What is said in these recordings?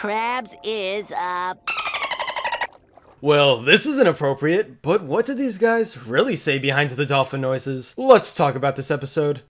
Krabs is, Well, this isn't appropriate, but what did these guys really say behind the dolphin noises? Let's talk about this episode.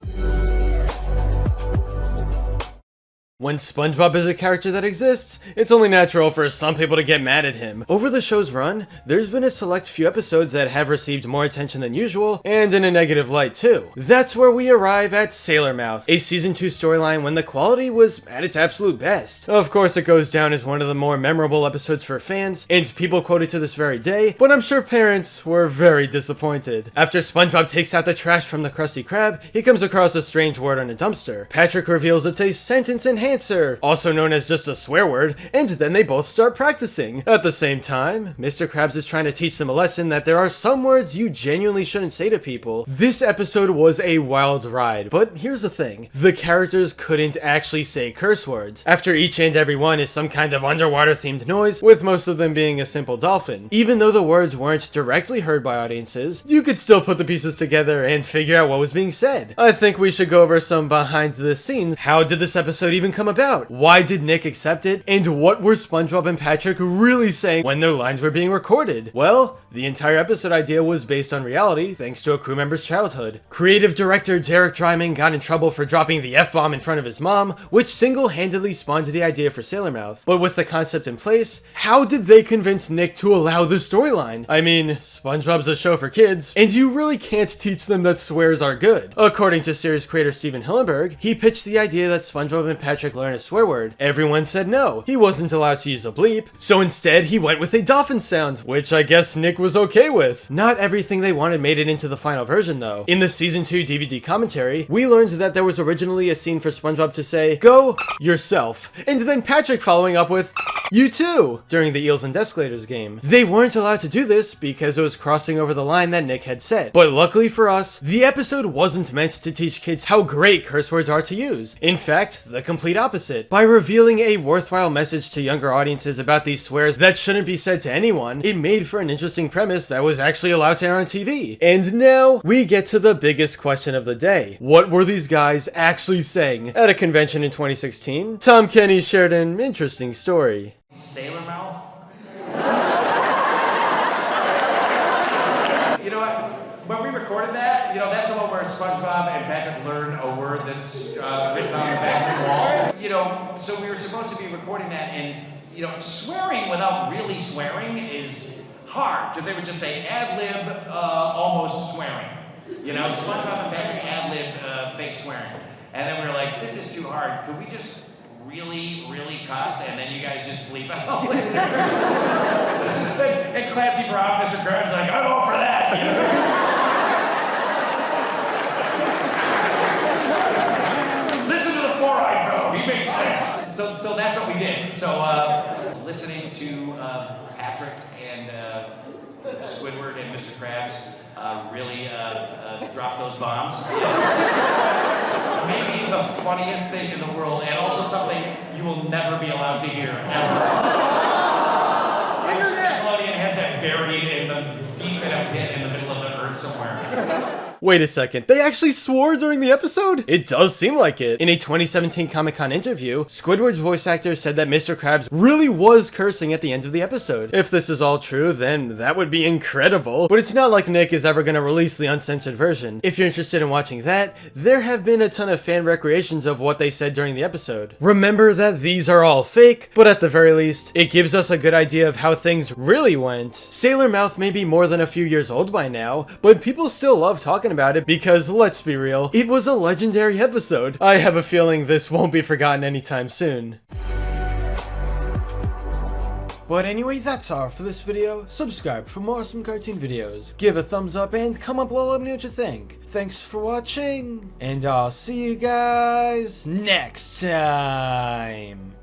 When SpongeBob is a character that exists, it's only natural for some people to get mad at him. Over the show's run, there's been a select few episodes that have received more attention than usual, and in a negative light too. That's where we arrive at Sailor Mouth, a season 2 storyline when the quality was at its absolute best. Of course, it goes down as one of the more memorable episodes for fans, and people quote it to this very day, but I'm sure parents were very disappointed. After SpongeBob takes out the trash from the Krusty Krab, he comes across a strange word on a dumpster. Patrick reveals it's a sentence enhancer, also known as just a swear word, and then they both start practicing. At the same time, Mr. Krabs is trying to teach them a lesson that there are some words you genuinely shouldn't say to people. This episode was a wild ride, but here's the thing. The characters couldn't actually say curse words. After each and every one is some kind of underwater themed noise, with most of them being a simple dolphin. Even though the words weren't directly heard by audiences, you could still put the pieces together and figure out what was being said. I think we should go over some behind the scenes. How did this episode even come about? Why did Nick accept it? And what were SpongeBob and Patrick really saying when their lines were being recorded? Well, the entire episode idea was based on reality thanks to a crew member's childhood. Creative director Derek Dryman got in trouble for dropping the F-bomb in front of his mom, which single-handedly spawned the idea for Sailor Mouth. But with the concept in place, how did they convince Nick to allow the storyline? I mean, SpongeBob's a show for kids, and you really can't teach them that swears are good. According to series creator Steven Hillenburg, he pitched the idea that SpongeBob and Patrick learn a swear word. Everyone said no, he wasn't allowed to use a bleep, so instead he went with a dolphin sound, which I guess Nick was okay with. Not everything they wanted made it into the final version though. In the season 2 DVD commentary, we learned that there was originally a scene for SpongeBob to say, "Go yourself," and then Patrick following up with, "You too," during the Eels and Escalators game. They weren't allowed to do this because it was crossing over the line that Nick had set. But luckily for us, the episode wasn't meant to teach kids how great curse words are to use. In fact, the complete opposite. By revealing a worthwhile message to younger audiences about these swears that shouldn't be said to anyone, it made for an interesting premise that was actually allowed to air on TV. And now, we get to the biggest question of the day. What were these guys actually saying? At a convention in 2016, Tom Kenny shared an interesting story. Sailor Mouth? You know what? When we recorded that, that's the one where SpongeBob and Patrick learn a word that's written on the back of the wall. So we were supposed to be recording that, and, swearing without really swearing is hard, because they would just say ad-lib almost swearing. SpongeBob and Patrick ad-lib fake swearing. And then we were like, this is too hard. Could we just really, really cuss, and then you guys just bleep out later? And Clancy Brown, Mr. Krabs, like, I'm all for that. Listen to the four-eyed fellow, he makes sense. So that's what we did. So listening to Patrick and Squidward and Mr. Krabs really drop those bombs. Maybe the funniest thing in the world, and also something you will never be allowed to hear, ever. Nickelodeon has that buried deep in a pit in the middle of the earth somewhere. Wait a second, they actually swore during the episode? It does seem like it. In a 2017 Comic-Con interview, Squidward's voice actor said that Mr. Krabs really was cursing at the end of the episode. If this is all true, then that would be incredible. But it's not like Nick is ever gonna release the uncensored version. If you're interested in watching that, there have been a ton of fan recreations of what they said during the episode. Remember that these are all fake, but at the very least, it gives us a good idea of how things really went. Sailor Mouth may be more than a few years old by now, but people still love talking about it because, let's be real, it was a legendary episode. I have a feeling this won't be forgotten anytime soon. But anyway, that's all for this video. Subscribe for more awesome cartoon videos. Give a thumbs up and comment below, let me know what you think. Thanks for watching, and I'll see you guys next time.